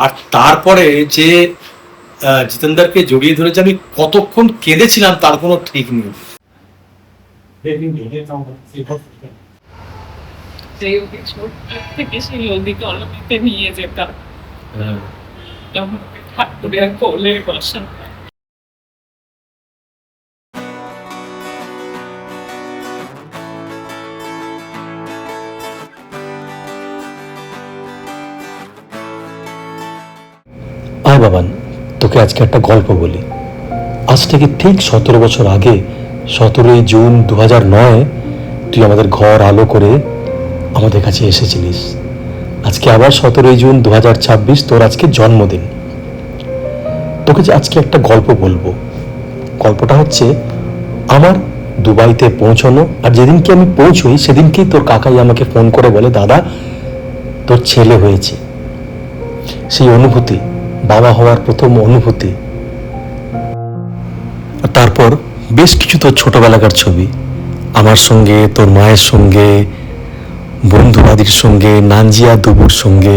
আর তারপরে যে জিতেন্দারকে জড়িয়ে ধরে যে আমি কতক্ষণ কেঁদেছিলাম তার কোনো ঠিক নেই। থেকে সেই নদী কলোনিতে নিয়ে যেতাম, তখন ঠাকুরের কোলে বসা। আয় বাবান, তোকে আজকে একটা গল্প বলি। আজ থেকে ঠিক 17 বছর আগে 17ই জুন 2009 তুই আমাদের ঘর আলো করে আমাদের কাছে এসেছিলিস। আজকে আবার 17ই জুন 2026 তোর আজকে জন্মদিন। তোকে যে আজকে একটা গল্প বলবো। গল্পটা হচ্ছে আমার দুবাইতে পৌঁছানো, আর যেদিনকে আমি পৌঁছই সেদিনকেই তোর কাকাই আমাকে ফোন করে বলে, দাদা তোর ছেলে হয়েছে। সেই অনুভূতি, বাবা হওয়ার প্রথম অনুভূতি। আর তারপর বেশ কিছু তোর ছোটবেলাকার ছবি আমার সঙ্গে, তোর মায়ের সঙ্গে, বন্ধুবাদীর সঙ্গে, নানজিয়া দুবুর সঙ্গে।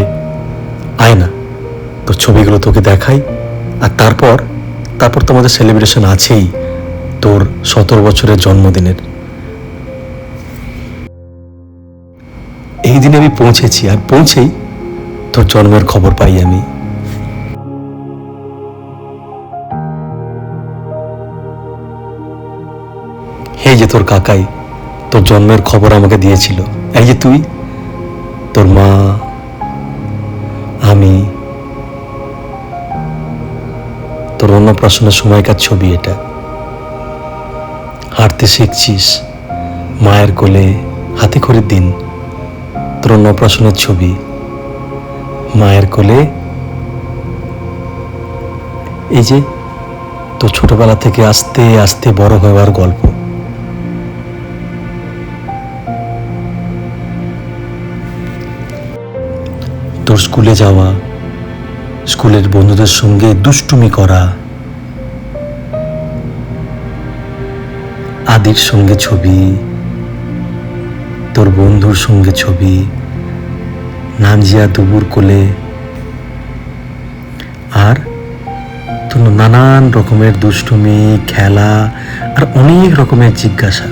আয় না, তোর ছবিগুলো তোকে দেখাই। আর তারপর তোমাদের সেলিব্রেশন আছেই তোর 17 বছরের জন্মদিনের। এই দিনে আমি পৌঁছেছি, আর পৌঁছেই তোর জন্মের খবর পাই আমি। এই যে তোর কাকাই তোর জন্মের খবর আমাকে দিয়েছিল। এই যে তুই, তোর মা, আমি, তোর অন্নপ্রাশনের সময়কার ছবি এটা। হাঁটতে শিখছিস মায়ের কোলে, হাতে খড়ির দিন। তোর অন্নপ্রাশনের ছবি, মায়ের কোলে। এই যে তোর ছোটবেলা থেকে আস্তে আস্তে বড় হওয়ার গল্প। তোর স্কুলে যাওয়া, স্কুলের বন্ধুদের সঙ্গে দুষ্টুমি করা, আদির সঙ্গে ছবি, তোর বন্ধুর সঙ্গে ছবি, নানজিয়া দুবুর কোলে, আর তোর নানান রকমের দুষ্টুমি, খেলা, আর অনেক রকমের জিজ্ঞাসা।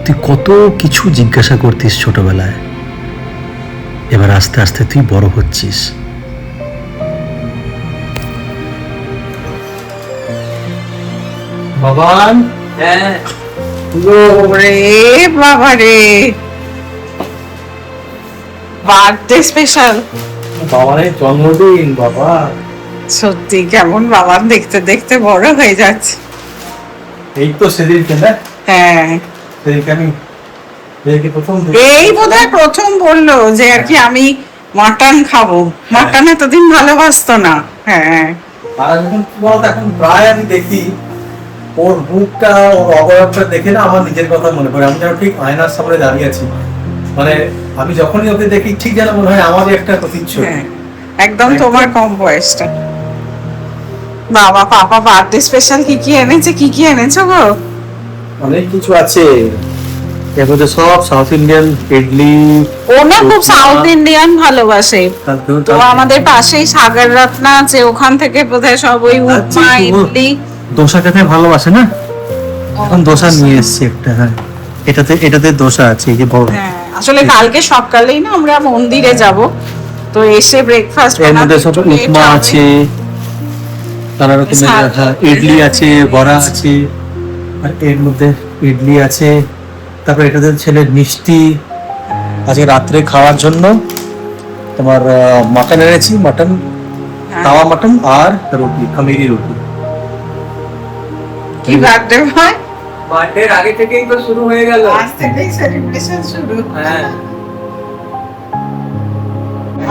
তুই কত কিছু জিজ্ঞাসা করতিস ছোটবেলায়। এবার আস্তে আস্তে তুই বড় হচ্ছিস। বাবান, ওরে বাবা রে, বার্থডে স্পেশাল। বাবানের জন্মদিন। বাবা সত্যি কেমন বাবা দেখতে দেখতে বড় হয়ে যাচ্ছে। এই তো সেদিনকে না, হ্যাঁ, সেদিনকে আমি প্রথম এই বোধহয় প্রথম বললো যে আর কি আমি মাটন খাবো। মাটন এতদিন ভালোবাসতো না। হ্যাঁ, আর এখন কি বলতো, এখন প্রায় আমি দেখি ওর মুখটা, ওর অবয়বটা দেখে না আমার নিজের কথা মনে পড়ে। আমি যেন ঠিক আয়নার সামনে দাঁড়িয়ে আছি, মানে আমি যখনই ওকে দেখি ঠিক যেন মনে হয় আমারই একটা প্রতিচ্ছবি। হ্যাঁ, একদম তোমার কম বয়সটা। বাবা, পাপা বার্থডে স্পেশাল কি কি এনেছে? কি কি এনেছো গো? অনেক কিছু আছে এর মধ্যে, সব সাউথ ইন্ডিয়ান ইডলি। ও না খুব সাউথ ইন্ডিয়ান ভালোবাসে। তো আমাদের পাশেই সাগর রত্না আছে, ওখান থেকে বোধহয় সব ওই উপমা, ইডলি। দোসা খেতে ভালোবাসে না, এখন দোসা নিয়ে এসছে একটা। হ্যাঁ, এটাতে দোসা আছে, এই যে বড়। হ্যাঁ, আসলে কালকে সকালেই না আমরা মন্দিরে যাব, তো এসে ব্রেকফাস্ট এর মধ্যে সব উপমা আছে, নানা রকমের ইডলি আছে, বড়া আছে, আর এর মধ্যে ইডলি আছে। তারপর এটাতে ছেলের মিষ্টি। আজকে রাত্রে খাওয়ার জন্য তোমার মাটন এনেছি, মাটন, তাওয়া মাটন, আর রুটি, খামিরি রুটি। কি বার্থডে হয়? বার্থডের আগে থেকেই তো শুরু হয়ে গেল, আজ থেকেই সেলিব্রেশন শুরু। হ্যাঁ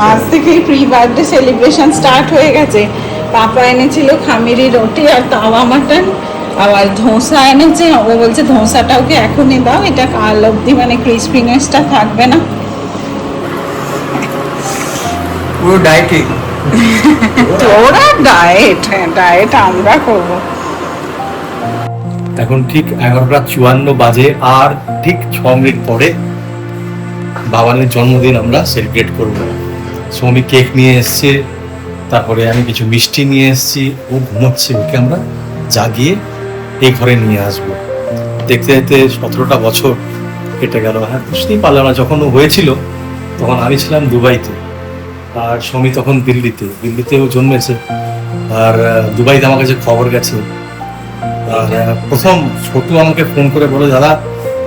আজ থেকেই প্রি বার্থডে সেলিব্রেশন স্টার্ট হয়ে গেছে। পাপা এনেছিল খামিরি রুটি আর তাওয়া মাটন, আবার ধোসা এনেছে। ও বলছে ধোসাটা ওকে এখনই দাও, এটা কাল অব্দি মানে ক্রিসপিনেসটা থাকবে না। পুরো ডায়েটিং। তোরা ডায়েট, হ্যাঁ ডায়েট আমরা করবো। এখন ঠিক 11:54 বাজে, আর ঠিক 6 মিনিট পরে বাবানের জন্মদিন আমরা সেলিব্রেট করব। সৌমি কেক নিয়ে এসছে, তারপরে আমি কিছু মিষ্টি নিয়ে এসেছি, ও ঘুমোচ্ছে, ওকে আমরা জাগিয়ে এই ঘরে নিয়ে আসবো। দেখতে দেখতে 17টা বছর কেটে গেল। হ্যাঁ, বুঝতেই পারলাম না, যখন ও হয়েছিল তখন আমি ছিলাম দুবাইতে, আর সমী তখন দিল্লিতেও জন্মেছে। আর দুবাইতে আমার কাছে খবর গেছে। আর প্রথম ছোটু আমাকে ফোন করে বলে, দাদা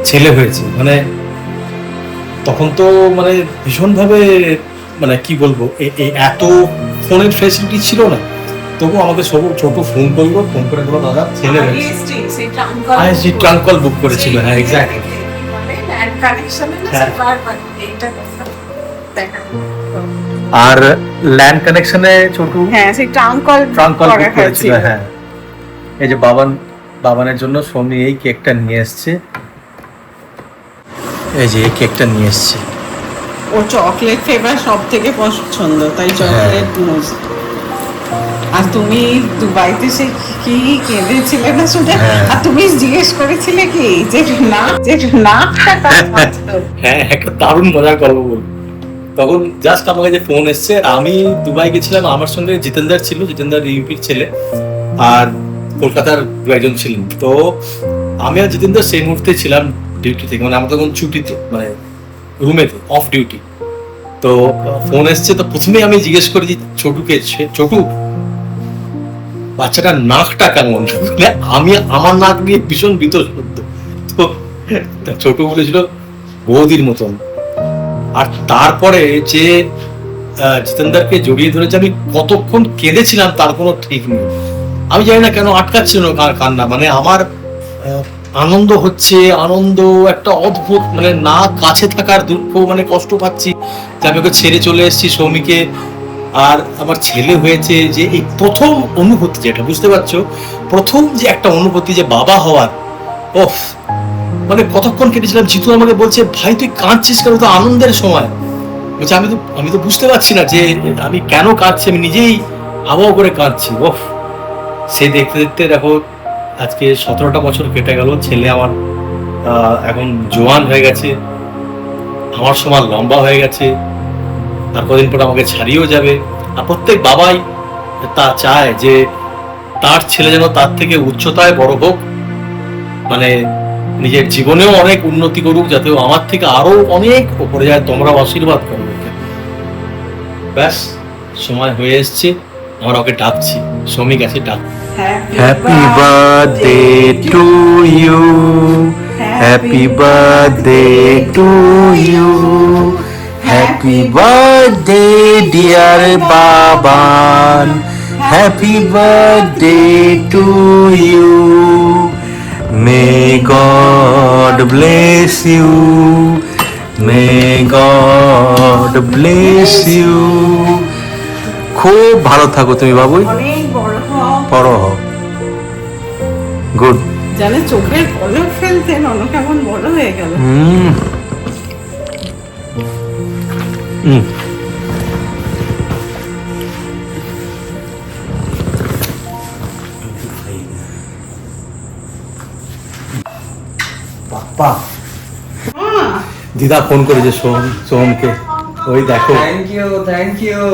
ছেলে হয়েছে। মানে তখন তো মানে ভীষণভাবে, মানে কি বলবো, এত ফোনের ফ্যাসিলিটি ছিল না, তবু আমাকে ছোট ফোন করলো, ফোন করে বলো দাদা ছেলে হয়েছে। আইএসডি ট্রাঙ্ক কল বুক করেছিল। হ্যাঁ, এক্স্যাক্টলি। আর ল্যান্ড কানেকশনে ছোটু হ্যাঁ, সেই ট্রাঙ্ক কল বুক করেছিল। হ্যাঁ, এই যে বাবানের জন্য সমী এই কেকটা নিয়ে এসছে। এই যে এই কেকটা নিয়ে এসছে। ও চকলেট ফ্লেভার সব থেকে পছন্দ, তাই চকলেট মুজ। আর তুমি দুবাইতে সে কি কেঁদেছিলে না শুনে? আর তুমি জিজ্ঞেস করেছিলে কি যে নাকটা হ্যাঁ, একটা দারুণ মজার গল্প বল। তখন জাস্ট আমার কাছে ফোন এসছে, আমি দুবাই গেছিলাম, আমার সঙ্গে জিতেন্দার ছিল, জিতেন্দার ইউপির ছেলে, আর কলকাতার দু একজন ছিলেন। তো আমি আর জিতেন্দার সেই মুহূর্তে ছিলাম ডিউটি থেকে, মানে আমরা তখন ছুটিতে, মানে রুমেতে অফ ডিউটি। তো ফোন এসছে, তো প্রথমেই আমি জিজ্ঞেস করি যে ছোটু বাচ্চাটার নাকটা কেমন? আমি আমার নাক নিয়ে ভীষণ বিতর্ক। তো ছোটু বলেছিল বৌদির মতন। আর তারপরে যে জিতেন্দারকে জড়িয়ে ধরেছে, আমি কতক্ষণ কেঁদেছিলাম তার কোনো ঠিক নেই। আমি জানি না কেন আটকাচ্ছিল না কান্না, মানে আমার আনন্দ হচ্ছে, আনন্দ একটা অদ্ভুত, মানে না কাছে থাকার দুঃখ, মানে কষ্ট পাচ্ছি যে আমি ওকে ছেড়ে চলে এসেছি সৌমিকে, আর আমার ছেলে হয়েছে। যে এই প্রথম অনুভূতি, যেটা বুঝতে পারছো, প্রথম যে একটা অনুভূতি যে বাবা হওয়ার, ওফ, মানে কতক্ষণ কেটেছিলাম। জিতু আমাকে বলছে, ভাই তুই কাঁদছিস কেন, তো আনন্দের সময়। বলছে আমি তো বুঝতে পারছি না যে আমি কেন কাঁদছি, আমি নিজেই আবহাওয়া করে কাঁদছি। ওফ, সে দেখতে দেখতে দেখো আজকে 17টা বছর কেটে গেল। ছেলে আমার এখন জোয়ান হয়ে গেছে, আমার সমান লম্বা হয়ে গেছে, আর কদিন পর আমাকে ছাড়িয়েও যাবে। আর প্রত্যেক বাবাই তা চায় যে তার ছেলে যেন তার থেকে উচ্চতায় বড় হোক, মানে নিজের জীবনেও অনেক উন্নতি করুক, যাতে আমার থেকে আরো অনেক উপরে যায়। তোমরাও আশীর্বাদ করো। ব্যাস, সময় হয়ে এসছে, আমরা ওকে ডাকছি। সমী গেছে ডাক। Happy birthday to you. Happy birthday to you. Happy birthday dear Baban. Happy birthday to you. May God bless you. May God bless you. খুব ভালো থাকো তুমি বাবু, অনেক বড় হও। গুড। জানে চোখের পলক ফেলতেন, অন্য কেমন বড় হয়ে গেল। বাপ্পা, দিদা ফোন করেছে সোহমকে, ওই দেখো। Thank you.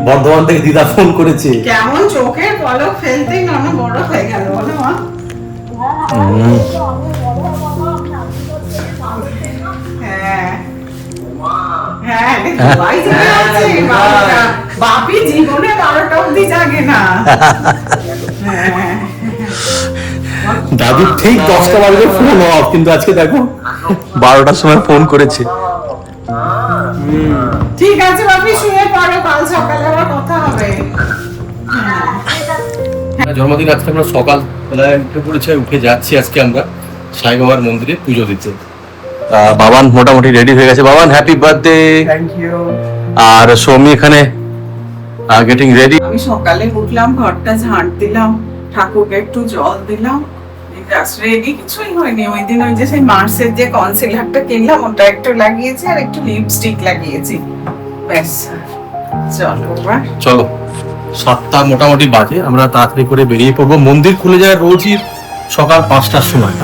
বর্ধমান থেকে দিদা ফোন করেছে। কেমন চোখের পলক ফেলতেই অন্য বড় হয়ে গেল, বলো মা। হ্যাঁ হ্যাঁ, দুবাই থেকে আসছে বাবাটা। বাপি জীবনে 12টা অবধি জাগে না। হ্যাঁ, দাদু ঠিক 10টা বাজে ফোন অফ, কিন্তু আজকে দেখো 12টার সময় ফোন করেছে। ঠিক আছে বাপি, শুয়ে পড়ো, কাল সকালে আবার কথা হবে। জন্মদিন আজকে আমরা সকাল বেলায় উঠে পড়েছি, উঠে যাচ্ছি আজকে আমরা সাই বাবার মন্দিরে পুজো দিতে। বাবান মোটামুটি রেডি হয়ে গেছে। Baban happy birthday. Thank you. আর সৌমি এখানে গেটিং রেডি। আমি সকালে উঠলাম, ঘরটা ঝাঁট দিলাম, ঠাকুরকে একটু জল দিলাম, রেডি কিছুই হয়নি। ওই দিন ওই যে সেই মার্সের যে কনসিলারটা কিনলাম, ওটা একটু লাগিয়েছি, আর একটু লিপস্টিক লাগিয়েছি, ব্যাস। চলো এবার চলো, 7টা মোটামুটি বাজে, আমরা তাড়াতাড়ি করে বেরিয়ে পড়বো। মন্দির খুলে যায় রোজই সকাল 5টার সময়।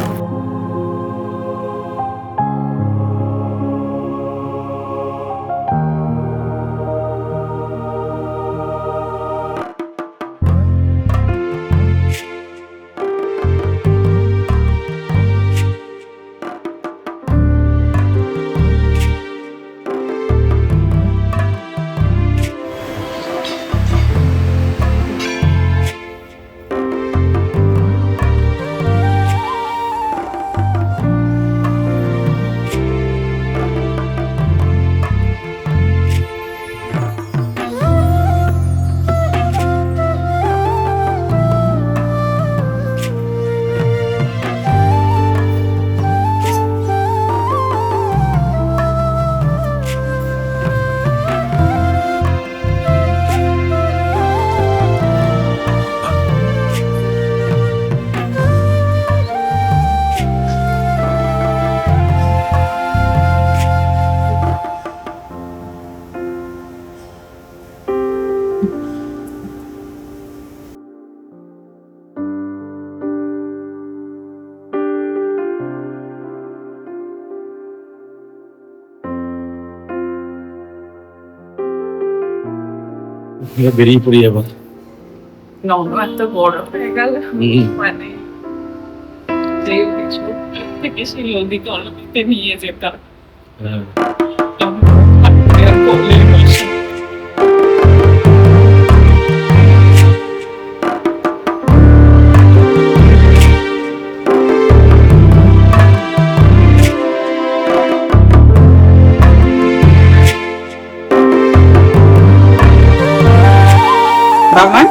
বেরিয়ে পড়ি এবার। ননু এত বড় হয়ে গেল, মানে যে কিছু থেকে সেই নদী কলমিতে নিয়ে যেতাম। আর কোলে বসে। বাবা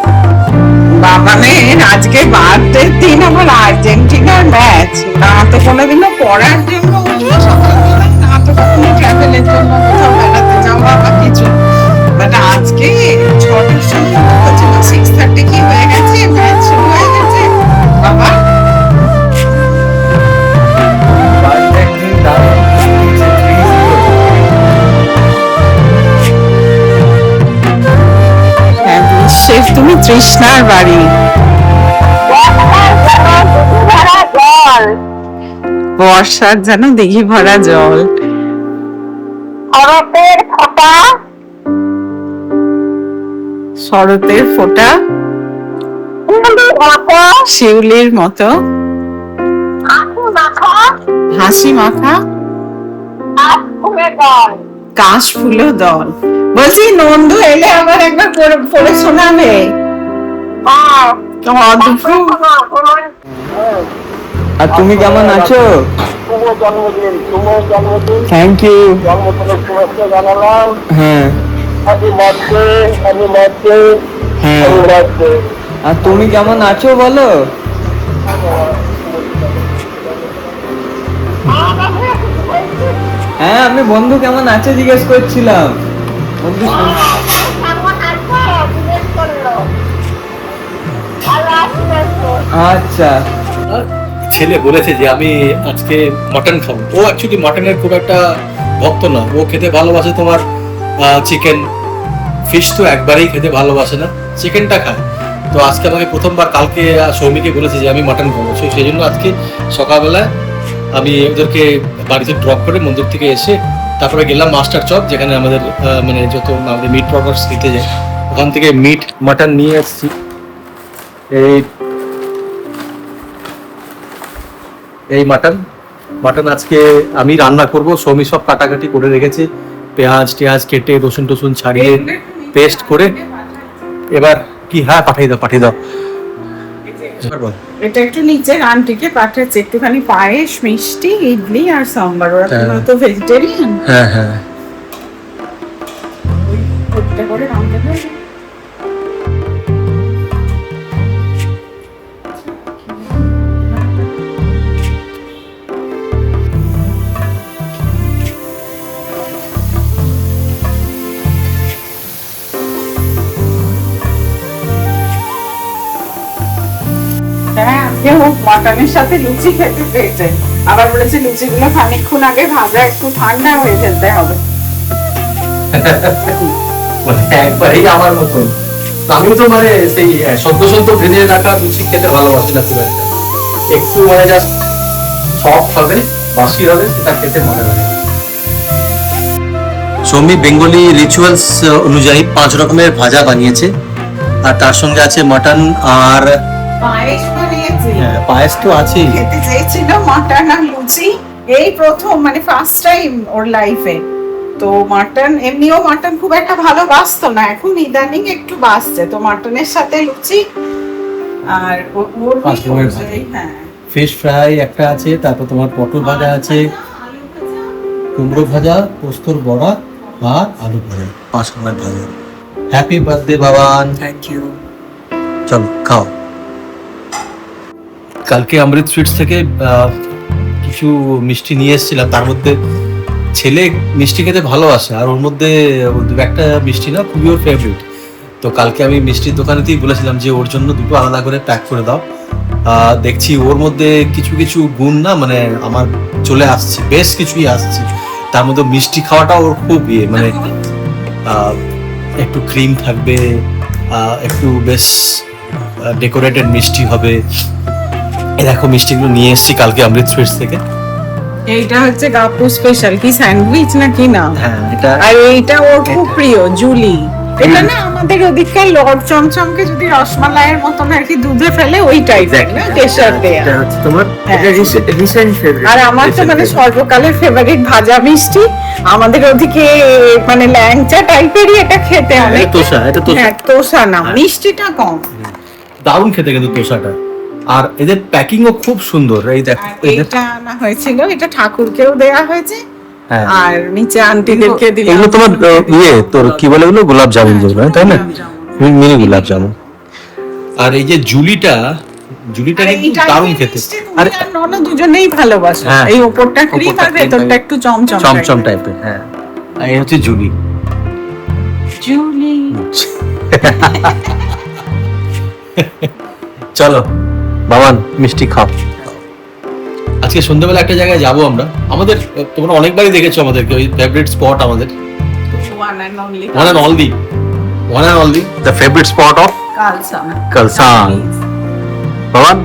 বাবানের আজকে বার্থডে দিন আমার আর্জেন্টিনার ম্যাচ, না তো কোনোদিনও পড়ার জন্য উঠলো সকালবেলা, না তো কখনো ট্রাভেলের জন্য কোথাও বেড়াতে যাওয়া বা কিছু, বাট আজকে 6টার সময় হচ্ছিল, 6:30 কি হয়ে গেছে, ম্যাচ শুরু হয়ে গেছে। বাবা হ্যাঁ, বিশ্বের তুমি তৃষ্ণার বাড়ি। বর্ষার যেন দিঘি ভরা জল। শরতের ফোঁটা শিউলির মতো হাসি মাখা কাশ ফুলো দল। বলছি নন্দু এলে আবার একবার পড়ে শোনাবে। আর তুমি কেমন আছো? Thank you. হ্যাঁ হ্যাঁ, আর তুমি কেমন আছো বলো? হ্যাঁ, আমি বন্ধু কেমন আছে জিজ্ঞেস করছিলাম। বন্ধু আচ্ছা, ছেলে বলেছে যে আমি আজকে মাটন খাবো। ও অ্যাকচুয়ালি মাটনের খুব একটা ভক্ত না, ও খেতে ভালোবাসে তোমার চিকেন, ফিশ তো একবারেই খেতে ভালোবাসে না, চিকেনটা খায়। তো আজকে আমাকে প্রথমবার, কালকে সৌমিকে বলেছে যে আমি মাটন খাবো, সেই জন্য আজকে সকালবেলা আমি ওদেরকে বাড়িতে ড্রপ করে মন্দির থেকে এসে তারপরে গেলাম মাস্টার চক, যেখানে আমাদের মানে যত আমাদের মিট প্রোডাক্টস নিতে যায়, ওখান থেকে মিট মাটন নিয়ে এসেছি। এই মাটন আজকে আমি রান্না করব। সৌমি সব কাটাকাটি করে রেখেছে, পেঁয়াজ টেয়াজ কেটে রসুন টসুন ছাড়িয়ে পেস্ট করে। এবার কি, হ্যাঁ পাঠিয়ে দাও। এটা একটু নিচে আন্টিকে পাঠাচ্ছে, একটুখানি পায়েস, মিষ্টি, ইডলি আর সাম্বার। ওরা তো ভেজিটেরিয়ান। হ্যাঁ হ্যাঁ, ওটা করে রান্না করে। হ্যাঁ, আজকে ও মাটনের সাথে লুচি খেতে পেয়েছে, আবার বলেছে লুচিগুলো খানিকক্ষণ আগে ভাজা, একটু ঠান্ডা হয়ে ফেলতে হবে। মানে একবারেই আমার মতন। আমিও তো মানে সেই সদ্য ভেজে রাখা লুচি খেতে ভালোবাসি না খুব একটা, একটু মানে জাস্ট সফট হবে, বাসি হবে, সেটা খেতে মনে হয়। সৌমি বেঙ্গলি রিচুয়ালস অনুযায়ী 5 রকমের ভাজা বানিয়েছে, আর তার সঙ্গে আছে মাটন আর পায়েস বানিয়েছি। পায়েস তো আছেই। খেতে চেয়েছিল মাটন আর লুচি, এই প্রথম, মানে ফার্স্ট টাইম ওর লাইফে। তো মাটন, এমনিও মাটন খুব একটা ভালো বাসতো না, এখন ইদানিং একটু বাসছে। তো মাটনের সাথে লুচি আর ওর হ্যাঁ, ফিশ ফ্রাই একটা আছে, তারপর তোমার পটল ভাজা আছে, কুমড়ো ভাজা, পোস্তর বড়া আর আলু ভাজা, 5 রকমের ভাজা। Happy birthday Baban. Thank you. চলো খাও। কালকে অমৃত সুইটস থেকে কিছু মিষ্টি নিয়ে এসেছিলাম, তার মধ্যে ছেলে মিষ্টি খেতে ভালোবাসে, আর ওর মধ্যে একটা মিষ্টি না খুবই ওর ফেভারিট। তো কালকে আমি মিষ্টির দোকানেতেই বলেছিলাম যে ওর জন্য 2টো আলাদা করে প্যাক করে দাও। দেখছি ওর মধ্যে কিছু কিছু গুণ না মানে আমার চলে আসছে, বেশ কিছুই আসছে। তার মধ্যে মিষ্টি খাওয়াটা ওর খুব মানে একটু ক্রিম থাকবে, একটু বেশ ডেকোরেটেড মিষ্টি হবে। দেখো মিষ্টিগুলো নিয়ে এসেছি কালকে অমৃত সুইটস থেকে। এইটা হচ্ছে গাপু স্পেশাল, কি স্যান্ডউইচ না কি না? হ্যাঁ, এটা আর এইটা ওর খুব প্রিয়, জুলি। এটা না আমাদের ওদিককার লর্ড চমচমকে যদি রসমালাইয়ের মতন আর কি দুধে ফেলে ওই টাইপের না, কেশর দেয়া। এটা হচ্ছে তোমার হ্যাঁ। Recent favourite. আর আমার তো মানে সর্বকালের ফেভারিট ভাজা মিষ্টি। আমাদের ওদিকে মানে ল্যাংচা টাইপেরই এটা খেতে অনেক। তোষা, এটা তোষা। হ্যাঁ, তোষা না, মিষ্টিটা কম। দারুণ খেতে কিন্তু তোষাটা। আর এদের প্যাকিংও খুব সুন্দর। এই দেখো আর এইটা আনা হয়েছিল, এটা ঠাকুরকেও দেয়া হয়েছে হ্যাঁ। আর নিচে আন্টিদেরকে দিলাম। এগুলো তোমার তোর কি বলে এগুলো গোলাপ জামুন যেগুলো, তাই না? মিনি গোলাপ জামুন। আর এই যে জুলিটা আর কিন্তু এই দারুণ টাইপের খেতে। মিষ্টি তুমি আর ননদ দুজনেই ভালোবাসো। হ্যাঁ। এই উপরটা ক্রিম উপরটা আর cream ভেতরটা থাকে। একটু চমচম চমচম টাইপের, হ্যাঁ। আর এই হচ্ছে জুলি। জুলি। চলো বাবান মিষ্টি খাও। আজকে সন্ধ্যাবেলা একটা জায়গায় যাবো আমরা। আমাদের তোমরা অনেকবারই দেখেছো আমাদেরকে, ওই ফেভারিট স্পট আমাদের, One and only one and only the favourite spot of Kalsam. Kalsang. Baban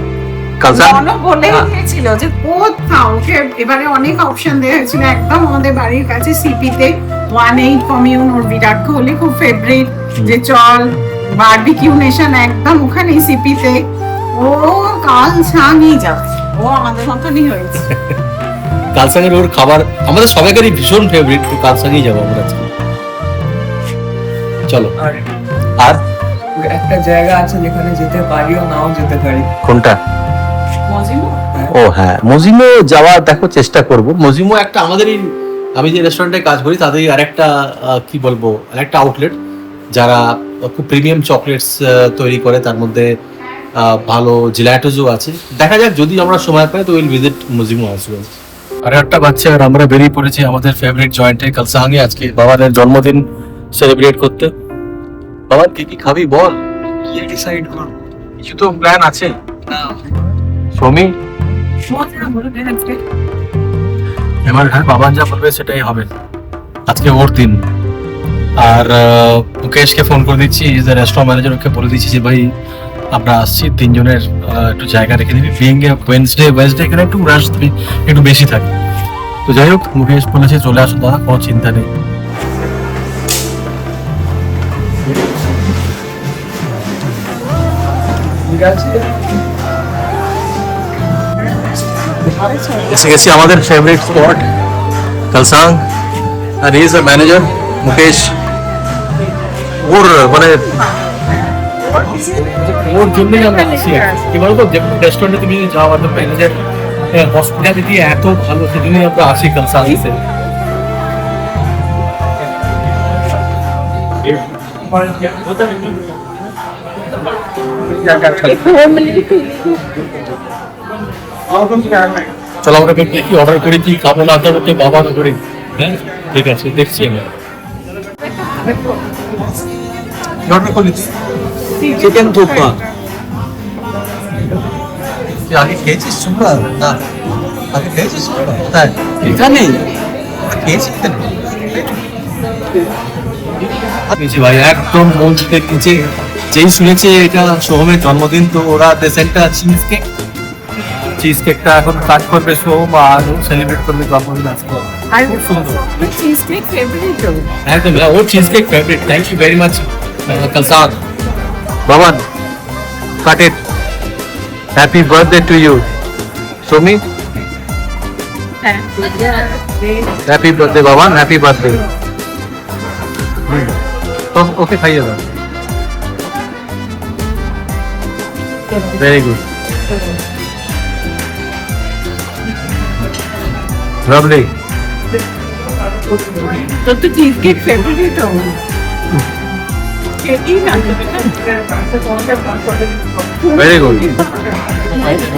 Kalsang মনো বলে গিয়েছিল যে কোথাও, ওকে এবারে অনেক অপশন দেওয়া হয়েছিল। একদম আমাদের বাড়ির কাছে সিপিতে 18 কমিউন, ওর বিরাট কোহলি খুব ফেভারিট, যে চল বারবিকিউ নেশন একদম ওখানে সিপিতে। ও কালসাংই যাবে, ও আমাদের মতনই হয়েছে। কালসাঙের ওর খাবার আমাদের সবাইকারই ভীষণ ফেভারিট। তো কালসাঙেই যাবো আমরা আজকে। চলো। আর আর একটা জায়গা আছে যেখানে যেতে পারিও নাও যেতে পারি। কোনটা? মজিমো? ও হ্যাঁ, মজিমো যাওয়ার দেখো চেষ্টা করব। মজিমো একটা আমাদেরই, আমি যে রেস্টুরেন্টে কাজ করি তাদেরই আরেকটা কি বলবো, আরেকটা আউটলেট যারা খুব প্রিমিয়াম চকলেটস তৈরি করে। তার মধ্যে ভালো জিলাটোজও আছে। দেখা যাক যদি আমরা সময় পাই তো উইল ভিজিট মজিমো আসবো। আর একটা বাচ্চা আর আমরা বেরিয়ে পড়েছি আমাদের ফেভারিট জয়েন্টে কালসাঙে আজকে বাবার জন্মদিন সেলিব্রেট করতে। বাবা কি কি খাবি বল, কি ডিসাইড কর। কিছু তো প্ল্যান আছে না সৌমি? মজা বলবে আজকে। এবার হ্যাঁ, বাবা যা বলবে সেটাই হবে। আজকে ওর দিন। আর মুকেশকে ফোন করে দিচ্ছি, যে রেস্টুরেন্ট ম্যানেজার, ওকে বলে দিচ্ছি যে ভাই আমরা আসছি, তিনজনের একটু জায়গা রেখে দিবি। বিইং এ ওয়েডনেসডে এখানে একটু রাশ একটু বেশি থাকে। তো যাই হোক, মুকেশ বলেছে চলে আসুন দাদা, কোনো চিন্তা নেই। ঠিক আছে। এসে গেছি আমাদের ফেভারিট স্পট কালসাং। আর ইজ আ ম্যানেজার মুকেশ। ওর মানে ওর জন্যই আমরা আসি। কি বলতো, যে রেস্টুরেন্টে তুমি যাও আর ম্যানেজার হসপিটালিটি এত ভালো, সেজন্যই আমরা আসি কালসাংসে। চলো আমরা কি অর্ডার করি, কি খাবো না খাবো, কে বাবা করি। হ্যাঁ ঠিক আছে, দেখছি আমি। অর্ডার করি চিকেন থুপা। আগে খেয়েছিস তোমরা? না, আগে খেয়েছিস তোমরা? কোথায়? এখানে খেয়েছি ভাই, একদম মসজিদের নিচে। যেই শুনেছে এটা সোহমের জন্মদিন, তো ওরা দেশেন্টটা চিজ কেকটা এখন কাট করবে সোহম, আর সেলিব্রেট করবে জন্মদিন আজকে। আর খুব সুন্দর। Cheese cake favourite. একদম ওর cheese cake favourite. Thank you very much Kalsang. Baban cut it. Happy birthday to you Soumi. Happy birthday Baban, happy birthday. তো ওকে খাইয়ে দাও। Very good, lovely. তোর তো cheese cake favourite. Very good.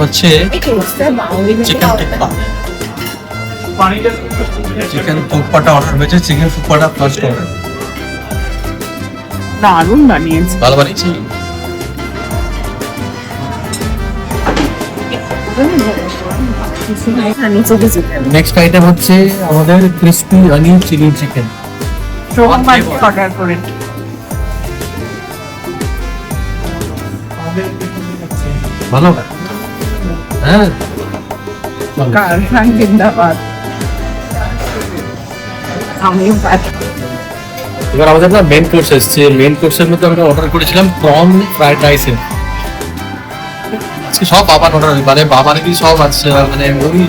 হচ্ছে চিকেন টিক্কা। চিকেন থুপ্পাটা অর্ডার হয়েছে, চিকেন থুপ্পাটা ফার্স্ট অর্ডার। দারুণ বানিয়েছে। ভালো বানিয়েছি। নেক্সট আইটেম হচ্ছে আমাদের crispy onion chilli chicken. Order করে ভালো হ্যাঁ। জিন্দাবাদ। আমিও এবার আমাদের না মেন কোর্স এসছে, মেন কোর্সের মধ্যে আমরা অর্ডার করেছিলাম প্রন ফ্রাইড রাইসের। সব বাবার অর্ডার, মানে বাবার কি সব আছে, মানে ওই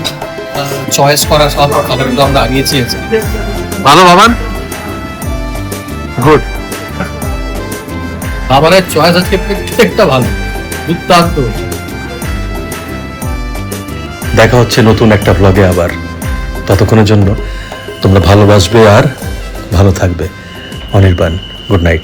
চয়েস করা সব খাবারগুলো আমরা আনিয়েছি আজকে। ভালো বাবান, গুড। বাবারের চয়েস আজকে প্রত্যেকটা ভালো, দুর্দান্ত। দেখা হচ্ছে নতুন একটা ব্লগে আবার। ততক্ষণের জন্য তোমরা ভালোবাসবে আর ভালো থাকবে। Anirban, good night.